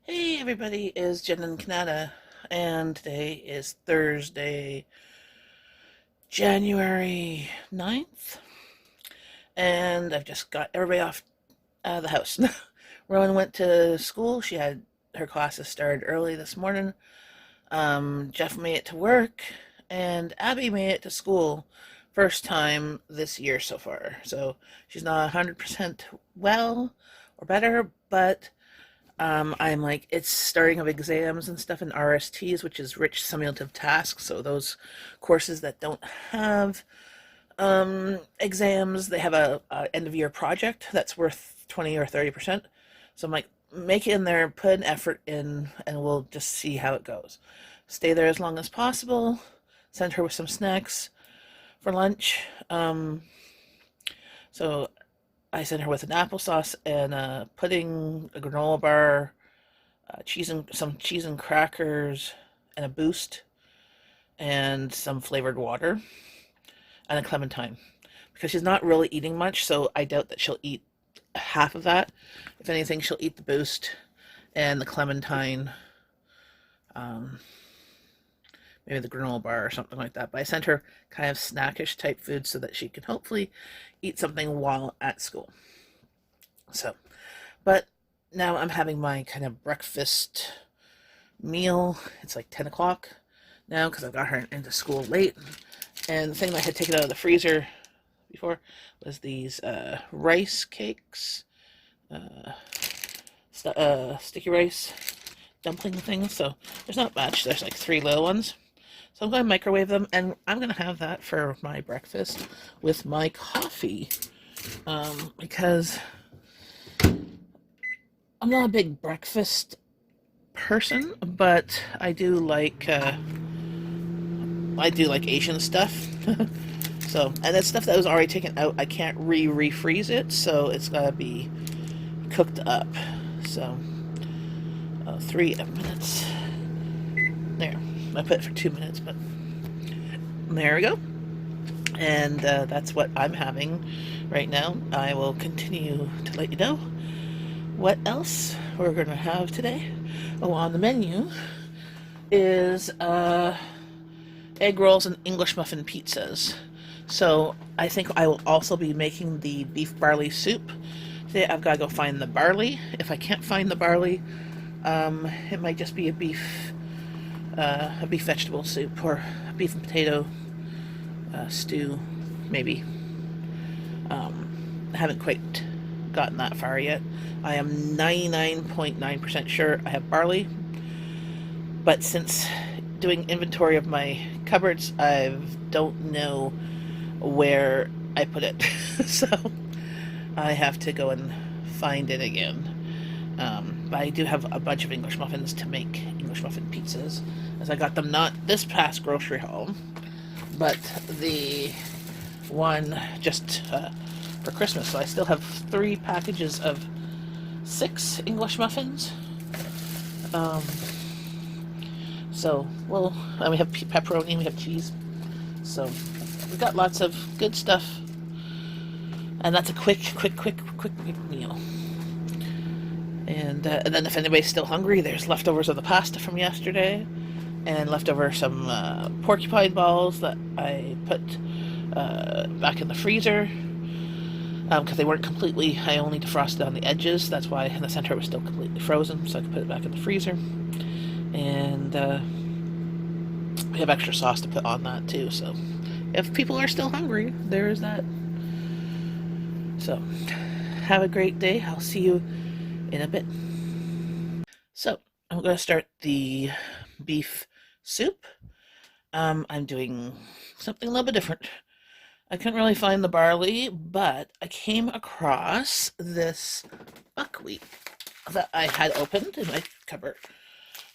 Hey everybody, is Jenn and Kanata, and today is Thursday, January 9th, and I've just got everybody off out of the house. Rowan went to school. She had her classes started early this morning. Jeff made it to work, and Abby made it to school first time this year so far. So she's not 100% well or better, but I'm like, it's starting of exams and stuff in RSTs, which is rich summative tasks. So those courses that don't have exams, they have a end of year project that's worth 20 or 30%. So I'm like, make it in there, put an effort in, and we'll just see how it goes. Stay there as long as possible. Send her with some snacks for lunch. So I sent her with an applesauce and a pudding, a granola bar, some cheese and crackers, and a Boost, and some flavored water, and a clementine. Because she's not really eating much, so I doubt that she'll eat half of that. If anything, she'll eat the Boost and the clementine, um, maybe the granola bar or something like that. But I sent her kind of snackish type food so that she can hopefully eat something while at school. So, but now I'm having my kind of breakfast meal. It's like 10 o'clock now because I got her into school late. And the thing that I had taken out of the freezer before was these rice cakes, uh, sticky rice dumpling things. So there's not much. There's like three little ones. So I'm going to microwave them, and I'm going to have that for my breakfast with my coffee. Because I'm not a big breakfast person, but I do like Asian stuff. So, and that stuff that was already taken out, I can't refreeze it, so it's gotta be cooked up. So, 3 minutes. There, I put it for 2 minutes, but there we go. And that's what I'm having right now. I will continue to let you know what else we're gonna have today. Oh, on the menu is egg rolls and English muffin pizzas. So I think I will also be making the beef barley soup. Today I've got to go find the barley. If I can't find the barley, it might just be a beef vegetable soup or a beef and potato stew, maybe. I haven't quite gotten that far yet. I am 99.9% sure I have barley, but since doing inventory of my cupboards, I don't know where I put it. So I have to go and find it again. But I do have a bunch of English muffins to make English muffin pizzas, as I got them not this past grocery haul, but the one just for Christmas. So I still have 3 packages of 6 English muffins. Um, so, well, and we have pepperoni, we have cheese. So we've got lots of good stuff. And that's a quick meal. And then if anybody's still hungry, there's leftovers of the pasta from yesterday, and leftover some porcupine balls that I put back in the freezer because they weren't completely. I only defrosted on the edges. That's why in the center it was still completely frozen, so I could put it back in the freezer. And we have extra sauce to put on that too. So if people are still hungry, there is that. So have a great day. I'll see you in a bit. So I'm going to start the beef soup. I'm doing something a little bit different. I couldn't really find the barley, but I came across this buckwheat that I had opened in my cupboard.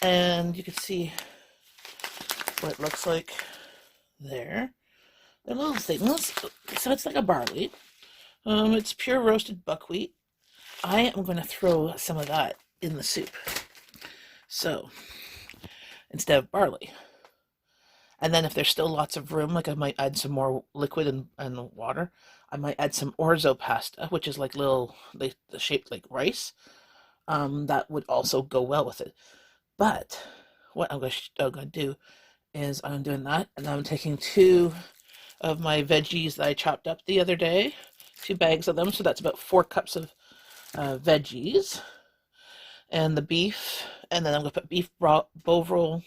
And you can see what it looks like there. They're little things. So it's like a barley. It's pure roasted buckwheat. I am going to throw some of that in the soup. So, instead of barley. And then if there's still lots of room, like I might add some more liquid and water. I might add some orzo pasta, which is like little, shaped like rice. that would also go well with it. But what I'm going to do is I'm doing that, and I'm taking two of my veggies that I chopped up the other day, 2 bags of them, so that's about 4 cups of veggies, and the beef, and then I'm going to put beef bovril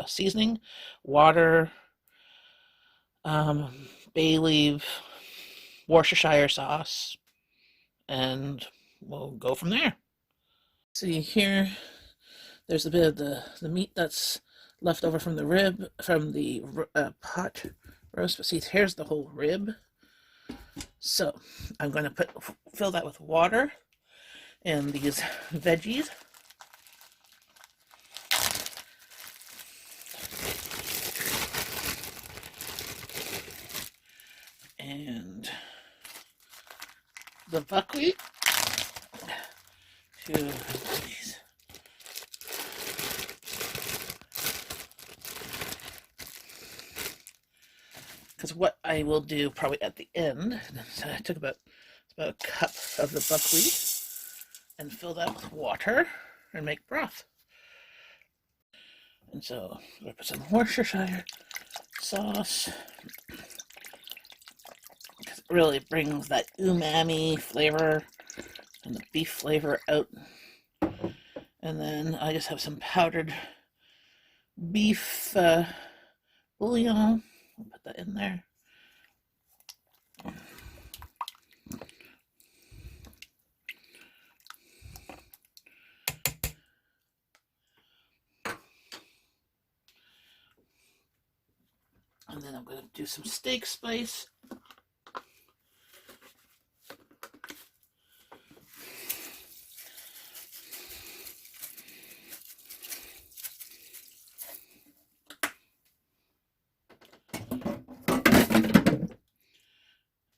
seasoning, water, bay leaf, Worcestershire sauce, and we'll go from there. See here, there's a bit of the meat that's left over from the rib, from the pot roast, but see, here's the whole rib. So I'm going to fill that with water and these veggies. And the buckwheat. Because what I will do probably at the end, so I took about a cup of the buckwheat and fill that with water and make broth. And so I'm going to put some Worcestershire sauce, because it really brings that umami flavor and the beef flavor out. And then I just have some powdered beef bouillon. I'll put that in there. And then I'm going to do some steak spice.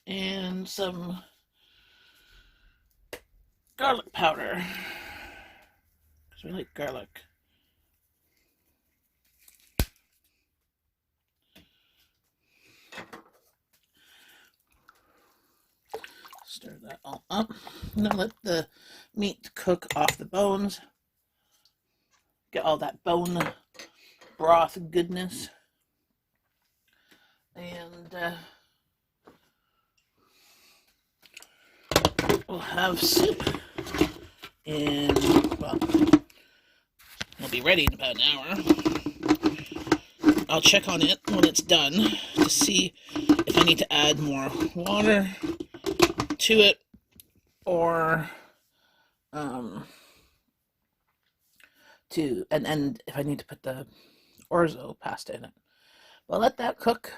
And some garlic powder, because we like garlic. Stir that all up. Now let the meat cook off the bones. Get all that bone broth goodness. And we'll have soup. And, well, it'll be ready in about an hour. I'll check on it when it's done to see if I need to add more water to it, or and if I need to put the orzo pasta in it. But let that cook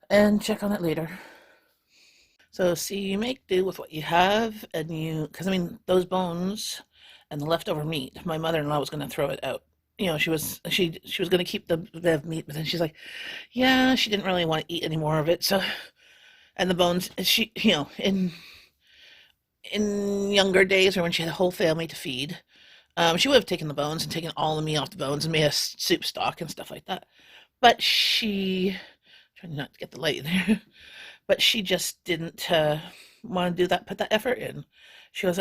and check on it later. So see, you make do with what you have, and because I mean, those bones and the leftover meat, my mother-in-law was going to throw it out. You know, she was going to keep the meat, but then she's like, yeah, she didn't really want to eat any more of it. So, and the bones, she, in younger days, or when she had a whole family to feed, she would have taken the bones and taken all the meat off the bones and made a soup stock and stuff like that. But she, trying not to get the light in there, but she just didn't want to do that, put that effort in. She goes,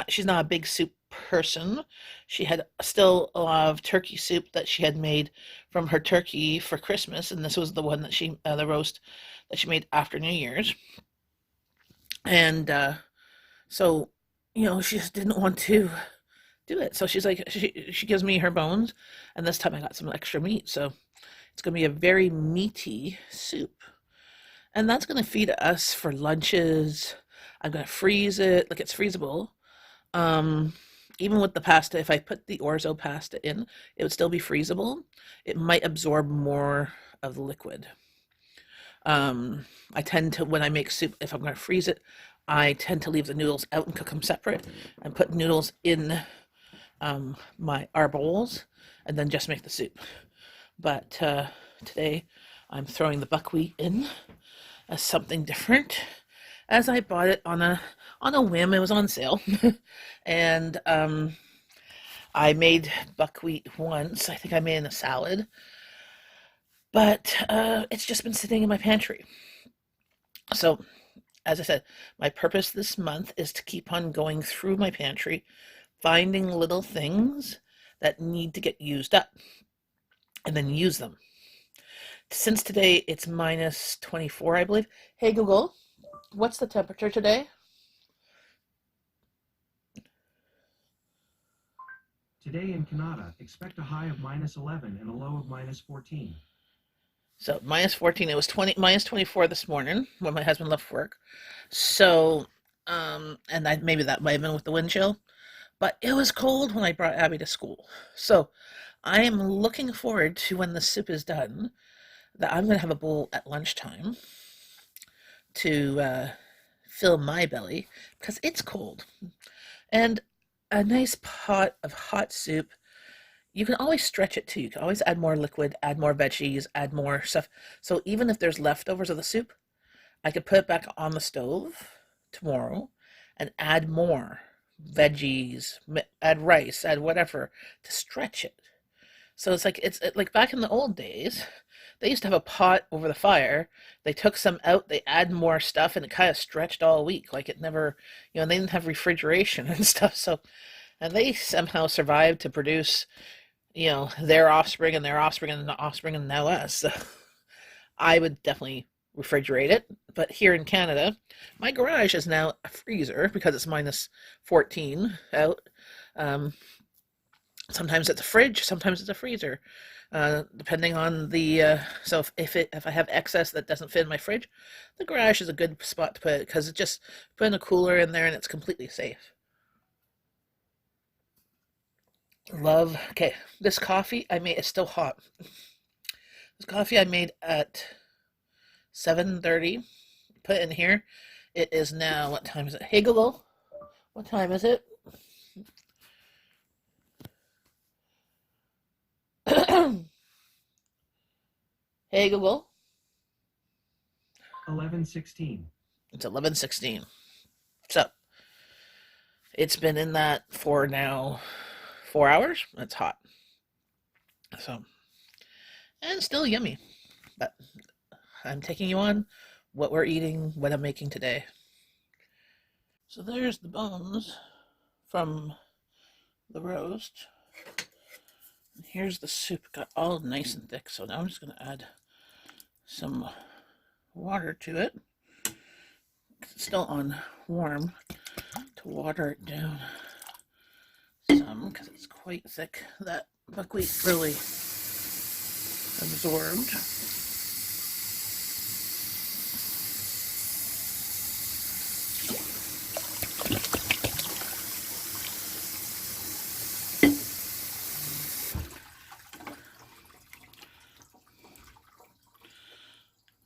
she's not a big soup person. She had still a lot of turkey soup that she had made from her turkey for Christmas, and this was the one that the roast that she made after New Year's. And so, she just didn't want to do it. So she's like, she gives me her bones, and this time I got some extra meat. So it's going to be a very meaty soup. And that's going to feed us for lunches. I'm going to freeze it, like it's freezable. Even with the pasta, if I put the orzo pasta in, it would still be freezable. It might absorb more of the liquid. I tend to, when I make soup, if I'm going to freeze it, I tend to leave the noodles out and cook them separate, and put noodles in our bowls, and then just make the soup. But today I'm throwing the buckwheat in as something different, as I bought it on a whim. It was on sale. And I made buckwheat once. I think I made it in a salad, but it's just been sitting in my pantry. So, as I said, my purpose this month is to keep on going through my pantry, finding little things that need to get used up and then use them. Since today it's minus 24, I believe. Hey Google, what's the temperature today? Today in Kanata, expect a high of minus 11 and a low of minus 14. So minus 14. It was minus 24 this morning when my husband left work. So, and maybe that might have been with the wind chill, but it was cold when I brought Abby to school. So I am looking forward to when the soup is done, that I'm going to have a bowl at lunchtime to fill my belly because it's cold. And a nice pot of hot soup, you can always stretch it too. You can always add more liquid, add more veggies, add more stuff. So even if there's leftovers of the soup, I could put it back on the stove tomorrow and add more veggies, add rice, add whatever to stretch it. So it's like back in the old days, they used to have a pot over the fire. They took some out, they add more stuff, and it kind of stretched all week. Like it never, and they didn't have refrigeration and stuff. So, and they somehow survived to produce, their offspring and their offspring and the offspring and now us. So I would definitely refrigerate it. But here in Canada, my garage is now a freezer because it's minus 14 out. Um, Sometimes it's a fridge, sometimes it's a freezer, depending on the. So if I have excess that doesn't fit in my fridge, the garage is a good spot to put it because it's just putting a cooler in there and it's completely safe. Love. Okay, this coffee I made is still hot. This coffee I made at 7:30. Put it in here. It is now, what time is it? Hey Google, what time is it? Hey Google, 11:16. it's 11:16. So it's been in that for now 4 hours. It's hot. So, and still yummy. But I'm taking you on what we're eating, what I'm making today. So there's the bones from the roast. And here's the soup. Got all nice and thick. So now I'm just going to add some water to it. It's still on warm, to water it down some because it's quite thick. That buckwheat really absorbed.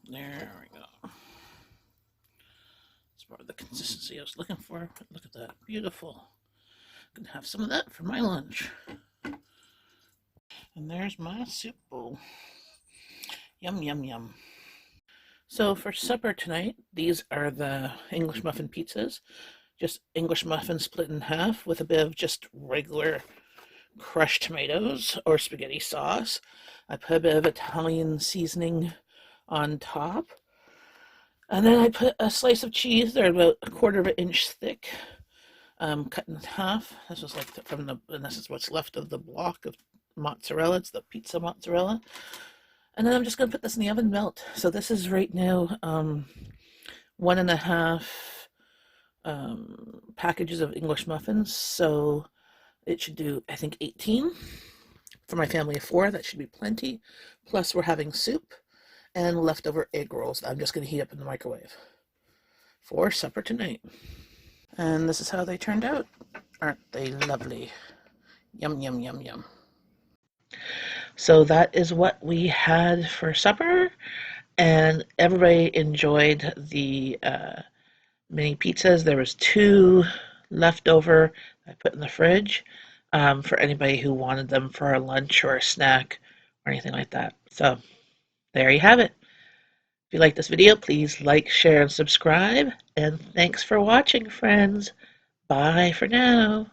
There we go. It's part of the consistency I was looking for. Look at that. Beautiful. I'm gonna have some of that for my lunch. And there's my soup bowl. Yum, yum, yum. So for supper tonight, these are the English muffin pizzas. Just English muffin split in half with a bit of just regular crushed tomatoes or spaghetti sauce. I put a bit of Italian seasoning on top. And then I put a slice of cheese. They're about a quarter of an inch thick, cut in half. This was like and this is what's left of the block of mozzarella. It's the pizza mozzarella. And then I'm just going to put this in the oven melt. So this is right now 1.5 packages of English muffins. So it should do, I think, 18 for my family of 4. That should be plenty. Plus we're having soup and leftover egg rolls that I'm just going to heat up in the microwave for supper tonight. And this is how they turned out. Aren't they lovely? Yum, yum, yum, yum. So that is what we had for supper, and everybody enjoyed the mini pizzas. There was 2 left over I put in the fridge for anybody who wanted them for a lunch or a snack or anything like that. So there you have it. If you like this video, please like, share, and subscribe. And thanks for watching, friends. Bye for now.